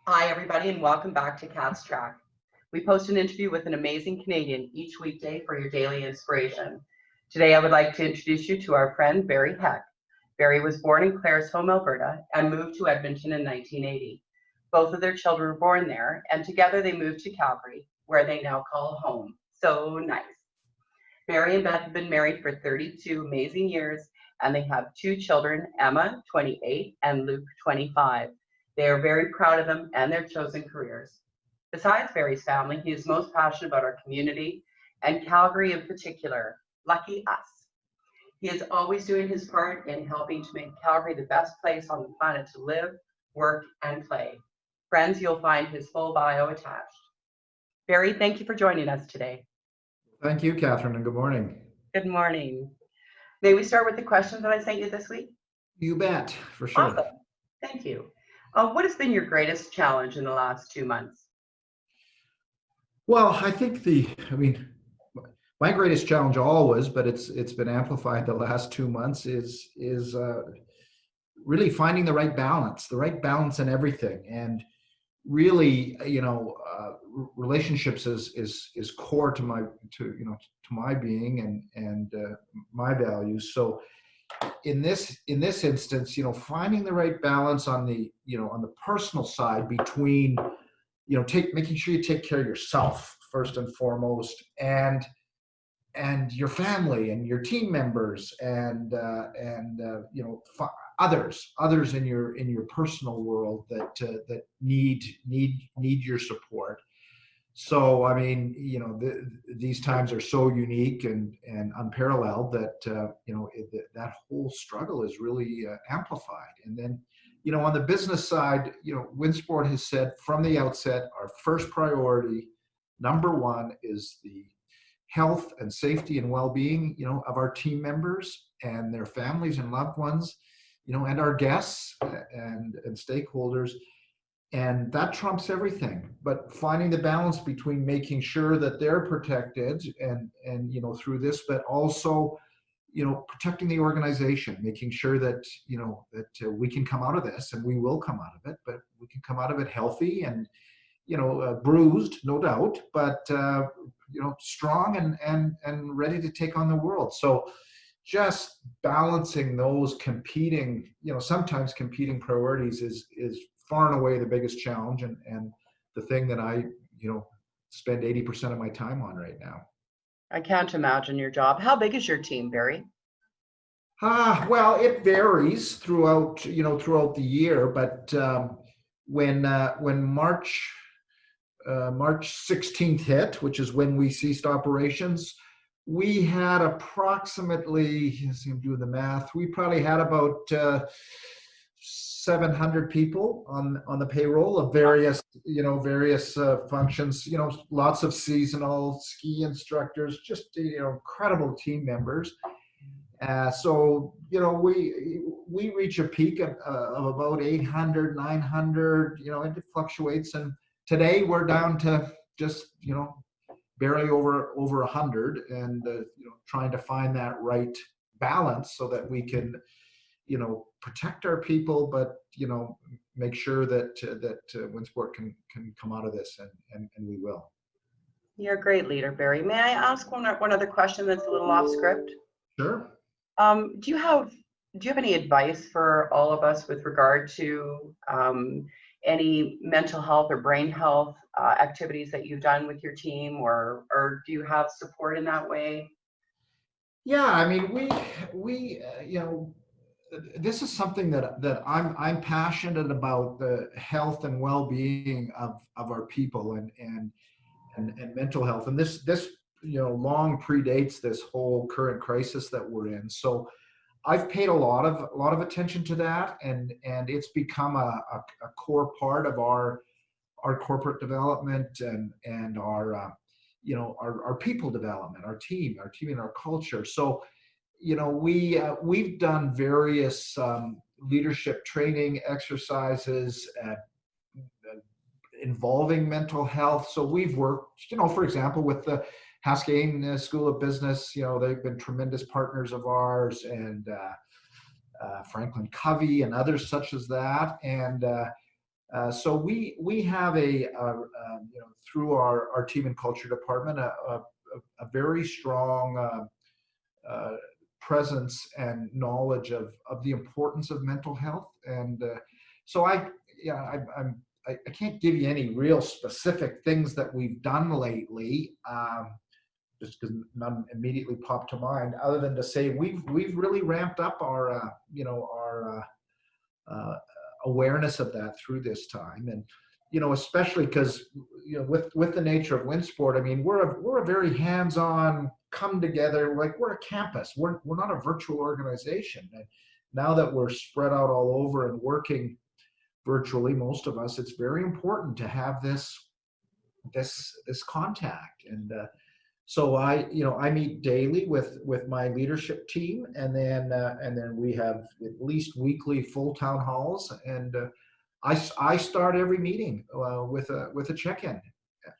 Hi, everybody, and welcome back to Cat's Track. We post an interview with an amazing Canadian each weekday for your daily inspiration. Today, I would like to introduce you to our friend Barry Heck. Barry was born in Claresholm, Alberta, and moved to Edmonton in 1980. Both of their children were born there, and together they moved to Calgary, where they now call home. So nice. Barry and Beth have been married for 32 amazing years, and they have two children, Emma, 28, and Luke, 25. They are very proud of them and their chosen careers. Besides Barry's family, he is most passionate about our community and Calgary in particular. Lucky us. He is always doing his part in helping to make Calgary the best place on the planet to live, work, and play. Friends, you'll find his full bio attached. Barry, thank you for joining us today. Thank you, Catherine, and good morning. Good morning. May we start with the questions that I sent you this week? You bet, for sure. Awesome. Thank you. What has been your greatest challenge in the last 2 months? Well, my greatest challenge always, but it's been amplified the last 2 months, is really finding the right balance in everything, and really, relationships is core to my being and my values. So in this instance, finding the right balance on the personal side between, making sure you take care of yourself first and foremost, and your family and your team members and others in your personal world that need your support. So, these times are so unique and unparalleled that, that whole struggle is really amplified. And then, on the business side, Winsport has said from the outset, our first priority, number one, is the health and safety and well-being, of our team members and their families and loved ones, and our guests and stakeholders. And that trumps everything. But finding the balance between making sure that they're protected and through this, but also protecting the organization, making sure that we can come out of this, and we will come out of it, but we can come out of it healthy and bruised, no doubt, but strong and ready to take on the world. So just balancing those sometimes competing priorities is far and away the biggest challenge, and the thing that I spend 80% of my time on right now. I can't imagine your job. How big is your team, Barry? Well, it varies throughout the year, but when March 16th hit, which is when we ceased operations, we had approximately, I'm doing the math, we probably had about 700 people on the payroll of various functions, lots of seasonal ski instructors, just incredible team members. So we reach a peak of about 800, 900, it fluctuates, and today we're down to just barely over 100, and trying to find that right balance so that we can protect our people, but make sure that Winsport can come out of this, and we will. You're a great leader, Barry. May I ask one other question that's a little off script? Sure. Do you have any advice for all of us with regard to any mental health or brain health activities that you've done with your team, or do you have support in that way? Yeah, we this is something that I'm passionate about, the health and well-being of our people and mental health, and this long predates this whole current crisis that we're in. So I've paid a lot of attention to that, and it's become a core part of our corporate development and our our people development, our team and our culture. So we've done various leadership training exercises involving mental health. So we've worked, for example, with the Haskayne School of Business. They've been tremendous partners of ours, and Franklin Covey and others such as that. And So we have through our team and culture department, a very strong presence and knowledge of the importance of mental health. And so I can't give you any real specific things that we've done lately, just because none immediately popped to mind, other than to say we've really ramped up our awareness of that through this time. And especially because with the nature of wind sport, I mean, we're a very hands-on, come together, like we're a campus. We're not a virtual organization. And now that we're spread out all over and working virtually, most of us, it's very important to have this contact. And so I meet daily with my leadership team, and then we have at least weekly full town halls. And I start every meeting with a check-in,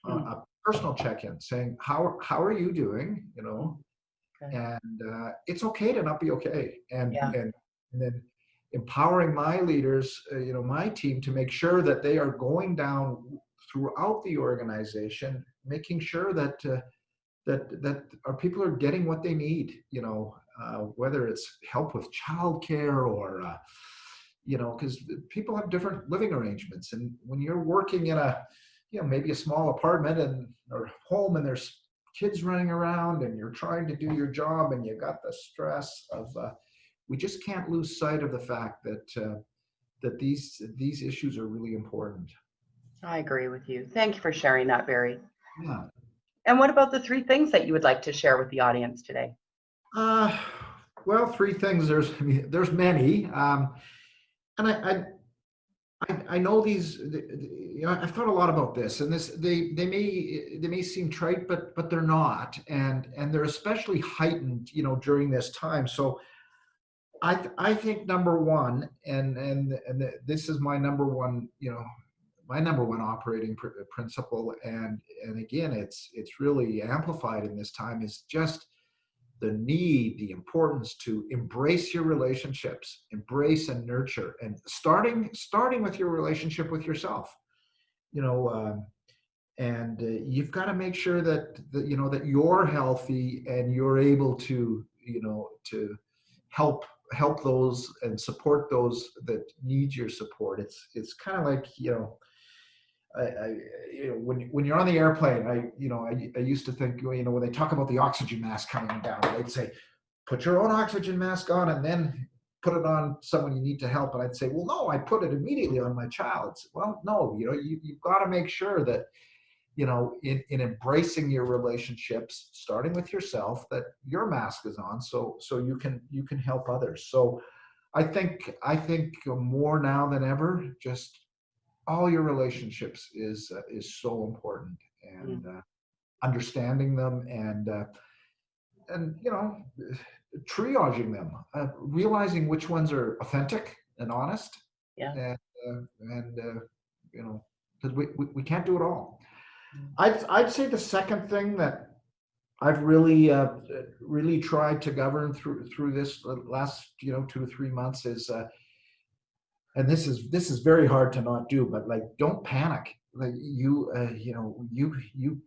a personal check-in, saying how are you doing, Okay. and it's okay to not be okay, and Yeah. and then empowering my leaders, my team, to make sure that they are going down throughout the organization, making sure that our people are getting what they need, whether it's help with childcare or, because people have different living arrangements. And when you're working in maybe a small apartment or home, and there's kids running around and you're trying to do your job and you got the stress of, we just can't lose sight of the fact that these issues are really important. I agree with you. Thank you for sharing that, Barry. Yeah. And what about the 3 things that you would like to share with the audience today? Well, 3 things. There's many, and I know these. I've thought a lot about this, and they may seem trite, but they're not, and they're especially heightened, during this time. So I think number one, and this is my number one, my number one operating principle, and again, it's really amplified in this time, is just the importance to embrace your relationships, embrace and nurture, and starting with your relationship with yourself. And you've got to make sure that you're healthy and you're able to to help those and support those that need your support. It's kind of like, when you're on the airplane, I used to think, when they talk about the oxygen mask coming down, they'd say, put your own oxygen mask on and then put it on someone you need to help. And I'd say, well, no, I put it immediately on my child. Well, no, you've got to make sure that, in embracing your relationships, starting with yourself, that your mask is on, so you can help others. So I think more now than ever, just all your relationships is so important, and understanding them, and triaging them, realizing which ones are authentic and honest. Yeah. And because we can't do it all. I'd say the second thing that I've really tried to govern through this last 2 to 3 months is, and this is very hard to not do, but like, don't panic. Like, you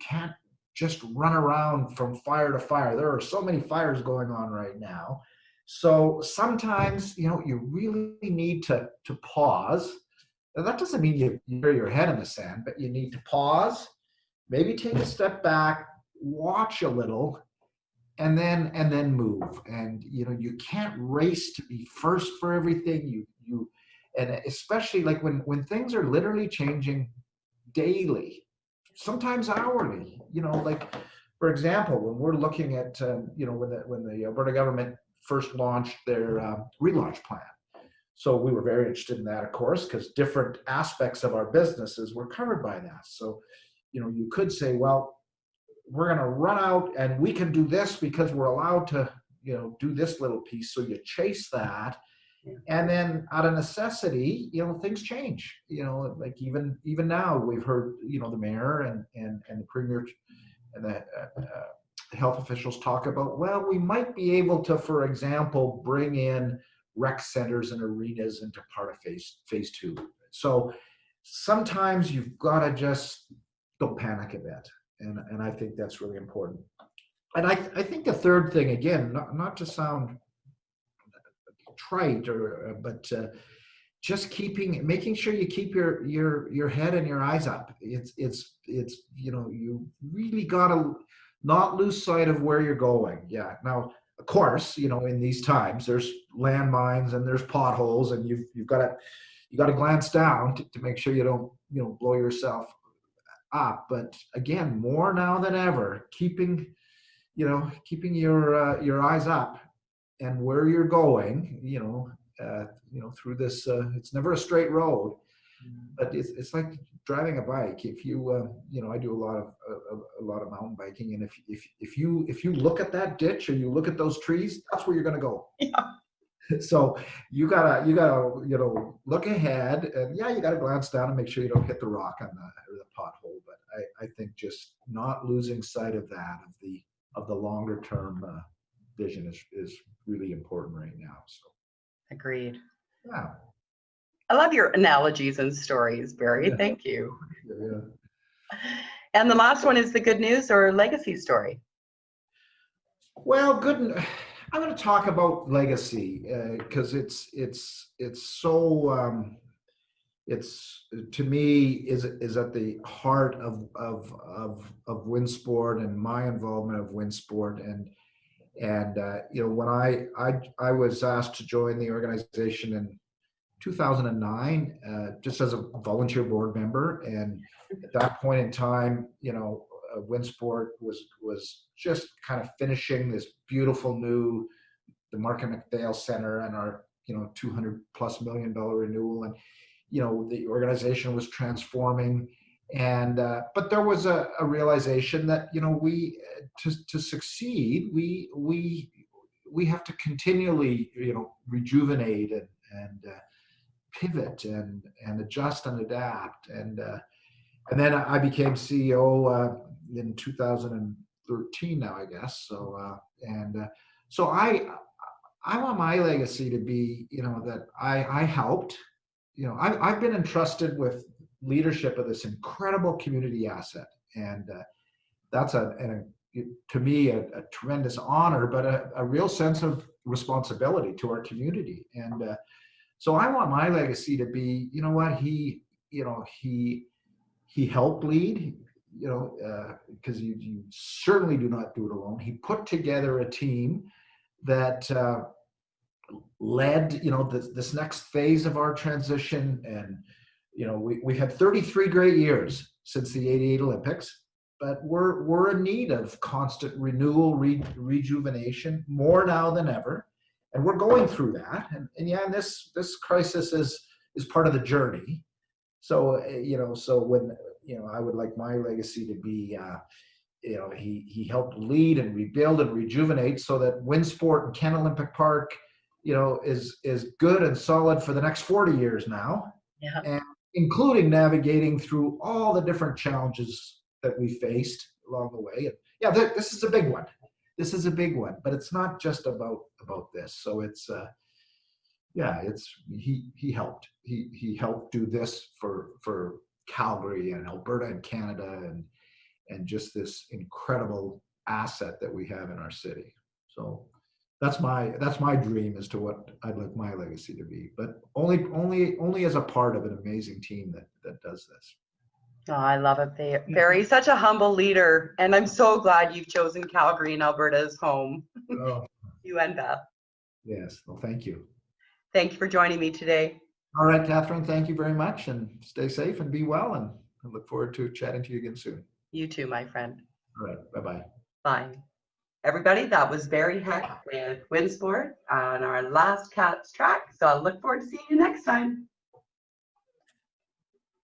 can't just run around from fire to fire. There are so many fires going on right now. So sometimes, you really need to pause. Now, that doesn't mean you bury your head in the sand, but you need to pause, maybe take a step back, watch a little, and then move. And you can't race to be first for everything. And especially like when things are literally changing daily, sometimes hourly. Like, for example, when we're looking at when the Alberta government first launched their relaunch plan. So we were very interested in that, of course, because different aspects of our businesses were covered by that. So you could say, well, we're going to run out and we can do this because we're allowed to do this little piece. So you chase that. And then out of necessity, things change. Like even now, we've heard the mayor and the premier and the health officials talk about, well, we might be able to, for example, bring in rec centers and arenas into part of phase 2. So sometimes you've got to just don't panic a bit. And I think that's really important. And I think the third thing, again, not to sound trite, but just making sure you keep your head and your eyes up. It's you really got to not lose sight of where you're going. Yeah. Now, of course, in these times, there's landmines and there's potholes, and you got to glance down to make sure you don't blow yourself up. But again, more now than ever, keeping your eyes up and where you're going, through this. It's never a straight road, but it's like driving a bike. If you, I do a lot of mountain biking, and if you look at that ditch or you look at those trees, that's where you're going to go. Yeah. So you gotta look ahead, and yeah, you gotta glance down and make sure you don't hit the rock or the pothole. But I think just not losing sight of that, of the longer term vision is really important right now. So Agreed. yeah. I love your analogies and stories, Barry. Yeah. Thank you. Yeah. And the last one is the good news or legacy story. Well, good. I'm going to talk about legacy because it's so it's, to me, is at the heart of Winsport and my involvement of Winsport. And when I was asked to join the organization in 2009, just as a volunteer board member, and at that point in time, Winsport was just kind of finishing this beautiful the Market McPhail Center and our $200+ million renewal, and the organization was transforming, and but there was a realization that we to succeed we have to continually rejuvenate and pivot and adjust and adapt, and then I became CEO in 2013 now, I guess. So so I want my legacy to be that I helped. I've been entrusted with leadership of this incredible community asset, and that's to me a tremendous honor, but a real sense of responsibility to our community. And so I want my legacy to be, he helped lead, because you certainly do not do it alone. He put together a team that led, this next phase of our transition. And, we've had 33 great years since the '88 Olympics, but we're in need of constant renewal, rejuvenation, more now than ever. And we're going through that. And this crisis is part of the journey. So, so when, I would like my legacy to be, he helped lead and rebuild and rejuvenate so that Winsport and Ken Olympic Park, is good and solid for the next 40 years now. Yeah. And including navigating through all the different challenges that we faced along the way. And yeah, this is a big one. This is a big one, but it's not just about this. So it's he helped. He helped do this for Calgary and Alberta and Canada, and just this incredible asset that we have in our city. So that's my dream as to what I'd like my legacy to be, but only as a part of an amazing team that does this. Oh, I love it, Barry. Such a humble leader, and I'm so glad you've chosen Calgary and Alberta as home. Oh, You and Beth. yes. Well, thank you. Thank you for joining me today. All right, Catherine, thank you very much, and stay safe and be well, and I look forward to chatting to you again soon. You too, my friend. All right, bye-bye. Bye. Everybody, that was Barry Heck with Winsport on our last Cats Track. So I look forward to seeing you next time.